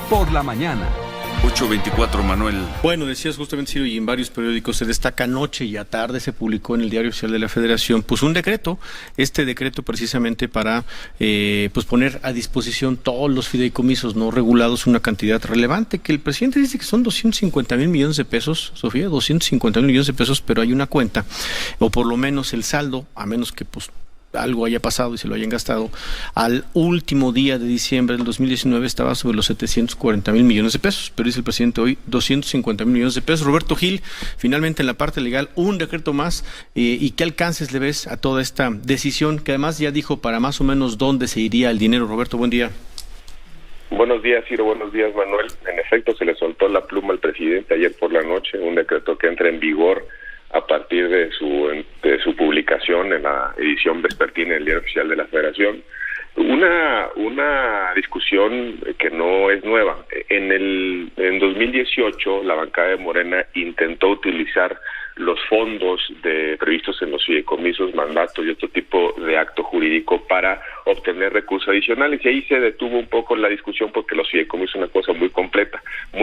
por la mañana. 8:24, Manuel. Bueno, decías justamente, Ciro, y en varios periódicos se destaca anoche y a tarde se publicó en el Diario Oficial de la Federación, pues un decreto, precisamente para pues poner a disposición todos los fideicomisos no regulados, una cantidad relevante, que el presidente dice que son 250,000 millones de pesos, Sofía, 250,000 millones de pesos, pero hay una cuenta, o por lo menos el saldo, a menos que pues algo haya pasado y se lo hayan gastado, al último día de diciembre del 2019 estaba sobre los 740,000 millones de pesos, pero dice el presidente hoy 250,000 millones de pesos. Roberto Gil, finalmente en la parte legal, un decreto más, ¿y qué alcances le ves a toda esta decisión, que además ya dijo para más o menos dónde se iría el dinero? Roberto, buen día. Buenos días, Ciro, buenos días, Manuel. En efecto, se le soltó la pluma al presidente ayer por la noche, un decreto que entra en vigor a partir de su publicación en la edición vespertina del Diario Oficial de la Federación. Una discusión que no es nueva. En 2018, la bancada de Morena intentó utilizar los fondos previstos en los fideicomisos, mandatos y otro tipo de acto jurídico para obtener recursos adicionales, y ahí se detuvo un poco la discusión porque los fideicomisos son una cosa muy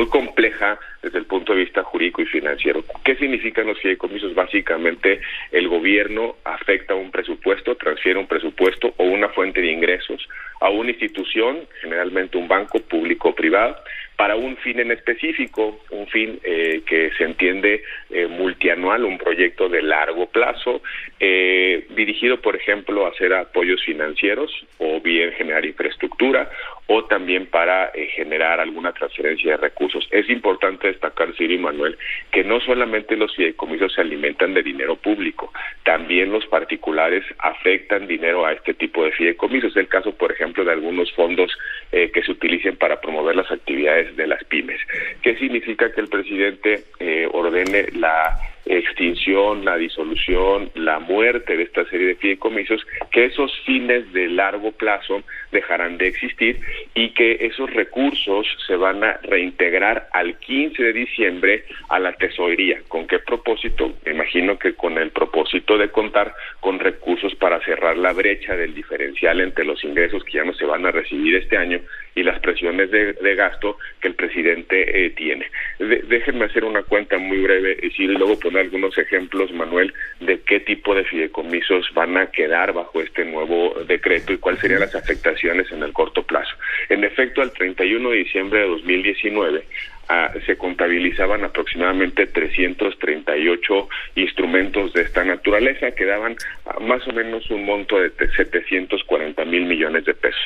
compleja desde el punto de vista jurídico y financiero. ¿Qué significan los fideicomisos? Básicamente, el gobierno afecta un presupuesto, transfiere un presupuesto o una fuente de ingresos a una institución, generalmente un banco público o privado, para un fin en específico, un fin que se entiende multianual, un proyecto de largo plazo, dirigido, por ejemplo, a hacer apoyos financieros o bien generar infraestructura o también para generar alguna transferencia de recursos. Es importante destacar, Ciro y Manuel, que no solamente los fideicomisos se alimentan de dinero público, también los particulares afectan dinero a este tipo de fideicomisos. Es el caso, por ejemplo, de algunos fondos que se utilicen para promover las actividades de las pymes. ¿Qué significa que el presidente ordene la extinción, la disolución, la muerte de esta serie de fideicomisos? Que esos fines de largo plazo dejarán de existir y que esos recursos se van a reintegrar al 15 de diciembre a la tesorería. ¿Con qué propósito? Me imagino que con el propósito de contar con recursos para cerrar la brecha del diferencial entre los ingresos que ya no se van a recibir este año y las presiones de gasto que el presidente tiene. Déjenme hacer una cuenta muy breve, y luego poner algunos ejemplos, Manuel, de qué tipo de fideicomisos van a quedar bajo este nuevo decreto y cuáles serían las afectaciones en el corto plazo. En efecto, al 31 de diciembre de 2019, se contabilizaban aproximadamente 338 instrumentos de esta naturaleza que daban más o menos un monto de 740,000 millones de pesos.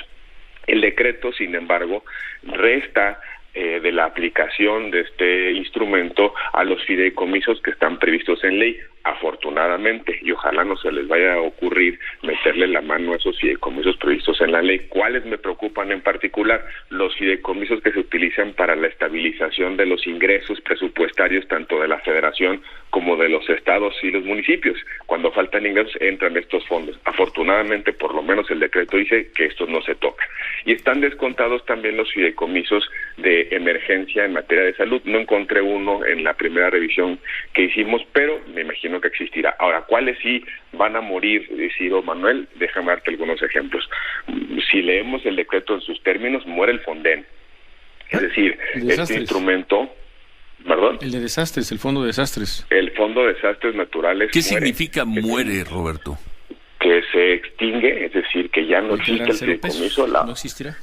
El decreto, sin embargo, resta de la aplicación de este instrumento a los fideicomisos que están previstos en ley. Afortunadamente, y ojalá no se les vaya a ocurrir meterle la mano a esos fideicomisos previstos en la ley. ¿Cuáles me preocupan en particular? Los fideicomisos que se utilizan para la estabilización de los ingresos presupuestarios tanto de la Federación como de los estados y los municipios. Cuando faltan ingresos entran estos fondos. Afortunadamente, por lo menos el decreto dice que estos no se tocan. Y están descontados también los fideicomisos de emergencia en materia de salud. No encontré uno en la primera revisión que hicimos, pero me imagino que existirá. Ahora, ¿cuáles sí van a morir, Ciro, Manuel? Déjame darte algunos ejemplos. Si leemos el decreto en sus términos, muere el Fonden. Es decir, este instrumento... ¿Perdón? El de desastres, el Fondo de Desastres. El Fondo de Desastres Naturales. ¿Qué significa muere, Roberto? Que se extingue, es decir, que ya no existe el fideicomiso. ¿No existirá?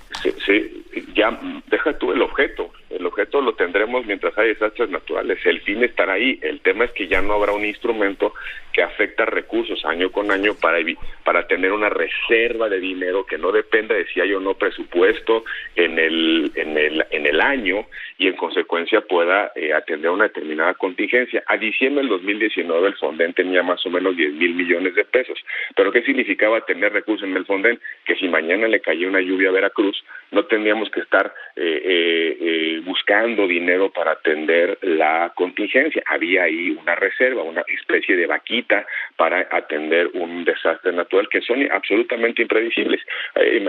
Ya, deja tú el objeto. El objeto lo tendremos mientras hay desastres naturales. El fin estará ahí. El tema es que ya no habrá un instrumento que afecta recursos año con año para tener una reserva de dinero que no dependa de si hay o no presupuesto en el año y en consecuencia pueda atender una determinada contingencia. A diciembre del 2019 el Fonden tenía más o menos 10,000 millones de pesos. ¿Pero qué significaba tener recursos en el Fonden? Que si mañana le caía una lluvia a Veracruz, no tendríamos que estar buscando dinero para atender la contingencia. Había ahí una reserva, una especie de vaquita necesita para atender un desastre natural que son absolutamente imprevisibles.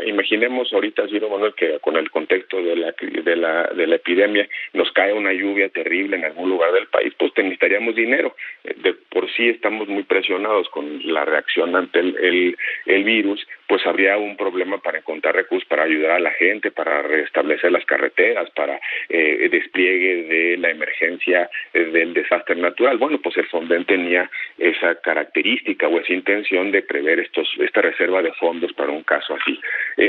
Imaginemos ahorita, Ciro Manuel, que con el contexto de la epidemia nos cae una lluvia terrible en algún lugar del país, pues necesitaríamos dinero. De por sí estamos muy presionados con la reacción ante el virus, pues habría un problema para encontrar recursos para ayudar a la gente, para restablecer las carreteras, para despliegue de la emergencia del desastre natural. Bueno, pues el Fonden tenía esa característica o esa intención de prever esta reserva de fondos para un caso así.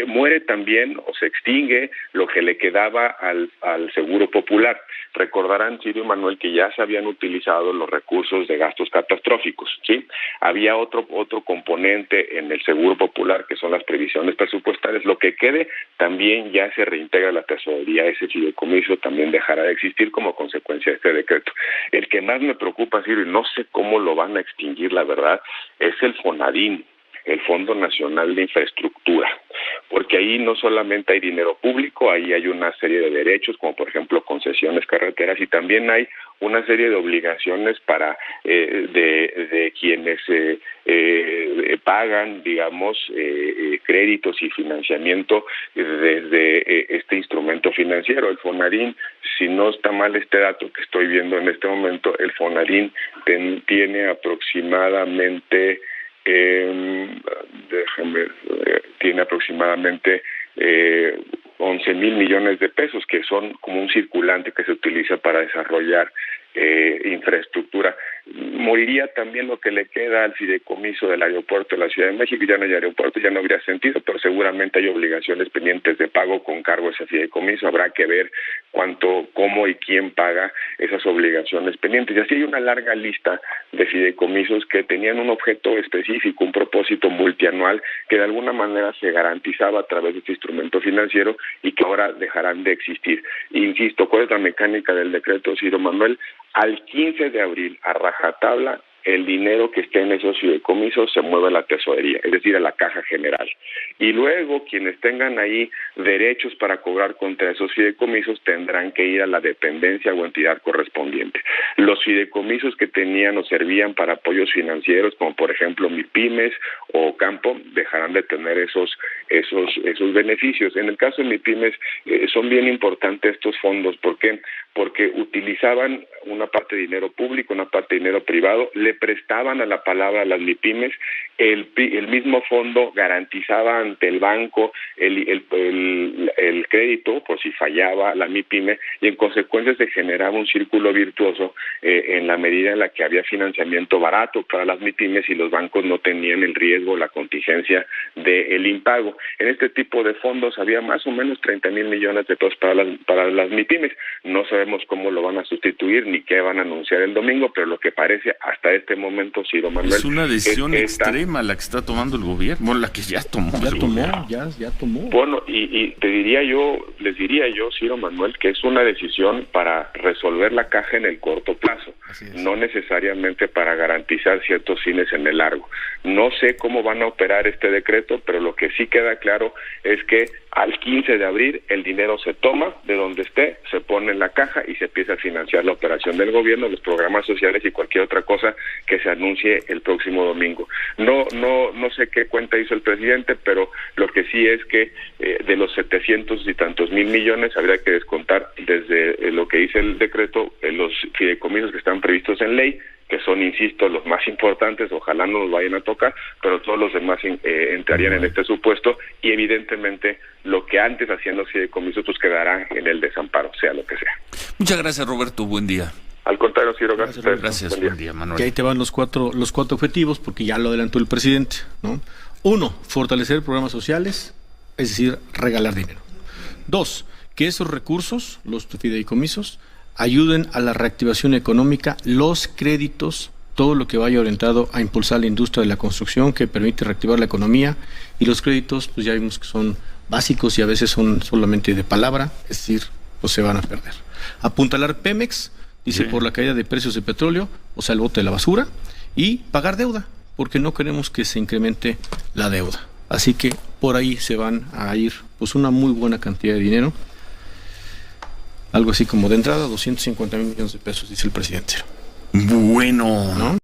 Muere también o se extingue lo que le quedaba al Seguro Popular. Recordarán, Ciro y Manuel, que ya se habían utilizado los recursos de gastos catastróficos, ¿sí? Había otro componente en el Seguro Popular, que son las previsiones presupuestarias. Lo que quede también ya se reintegra a la tesorería. Ese fideicomiso también dejará de existir como consecuencia de este decreto. El que más me preocupa, Ciro, y no sé cómo lo van a extinguir, la verdad, es el FONADIN, el Fondo Nacional de Infraestructura, porque ahí no solamente hay dinero público, ahí hay una serie de derechos, como por ejemplo concesiones carreteras, y también hay una serie de obligaciones para de quienes pagan, digamos, créditos y financiamiento desde este instrumento financiero. El FONADIN, si no está mal este dato que estoy viendo en este momento, el FONADIN tiene aproximadamente tiene aproximadamente 11,000 millones de pesos, que son como un circulante que se utiliza para desarrollar infraestructura. Moriría también lo que le queda al fideicomiso del aeropuerto de la Ciudad de México. Ya no hay aeropuerto, ya no habría sentido, pero seguramente hay obligaciones pendientes de pago con cargo a ese fideicomiso. Habrá que ver cuánto, cómo y quién paga esas obligaciones pendientes. Y así hay una larga lista de fideicomisos que tenían un objeto específico, un propósito multianual que de alguna manera se garantizaba a través de este instrumento financiero y que ahora dejarán de existir. Insisto, ¿cuál es la mecánica del decreto, Ciro Manuel? Al 15 de abril, a rajatabla, el dinero que esté en esos fideicomisos se mueve a la tesorería, es decir, a la caja general. Y luego quienes tengan ahí derechos para cobrar contra esos fideicomisos tendrán que ir a la dependencia o entidad correspondiente. Los fideicomisos que tenían o servían para apoyos financieros, como por ejemplo MIPYMES o Campo, dejarán de tener esos beneficios. En el caso de MIPYMES son bien importantes estos fondos. ¿Por qué? Porque utilizaban una parte de dinero público, una parte de dinero privado, le prestaban a la palabra a las MIPYMES, el mismo fondo garantizaba ante el banco el crédito por si fallaba la MIPYME, y en consecuencia se generaba un círculo virtuoso en la medida en la que había financiamiento barato para las MIPYMES y los bancos no tenían el riesgo, la contingencia del impago. En este tipo de fondos había más o menos 30,000 millones de pesos para las MIPYMES. No sabemos cómo lo van a sustituir ni qué van a anunciar el domingo, pero lo que parece hasta este momento, Ciro Manuel, es una decisión extrema la que está tomando el gobierno, bueno, la que ya tomó. Ya tomó. Bueno, y les diría yo, Ciro Manuel, que es una decisión para resolver la caja en el corto plazo, no necesariamente para garantizar ciertos fines en el largo. No sé cómo van a operar este decreto, pero lo que sí queda claro es que al 15 de abril el dinero se toma de donde esté, se pone en la caja y se empieza a financiar la operación del gobierno, los programas sociales y cualquier otra cosa que se anuncie el próximo domingo. No sé qué cuenta hizo el presidente, pero lo que sí es que de los 700 y tantos mil millones habría que descontar desde lo que dice el decreto los fideicomisos que están previstos en ley, que son, insisto, los más importantes, ojalá no los vayan a tocar, pero todos los demás entrarían en este supuesto, y evidentemente lo que antes hacían los fideicomisos pues quedará en el desamparo, sea lo que sea. Muchas gracias, Roberto, buen día. Al contrario, Ciro, gracias. Gracias, buen día, Manuel. Y ahí te van los cuatro objetivos, porque ya lo adelantó el presidente, ¿no? 1, fortalecer programas sociales, es decir, regalar dinero. 2, que esos recursos, los fideicomisos, ayuden a la reactivación económica, los créditos, todo lo que vaya orientado a impulsar la industria de la construcción que permite reactivar la economía, y los créditos, pues ya vimos que son básicos y a veces son solamente de palabra, es decir, pues se van a perder. Apuntalar Pemex, dice, por la caída de precios de petróleo, o sea, el bote de la basura, y pagar deuda, porque no queremos que se incremente la deuda. Así que por ahí se van a ir pues una muy buena cantidad de dinero. Algo así como de entrada, 250,000 millones de pesos, dice el presidente. Bueno, ¿no?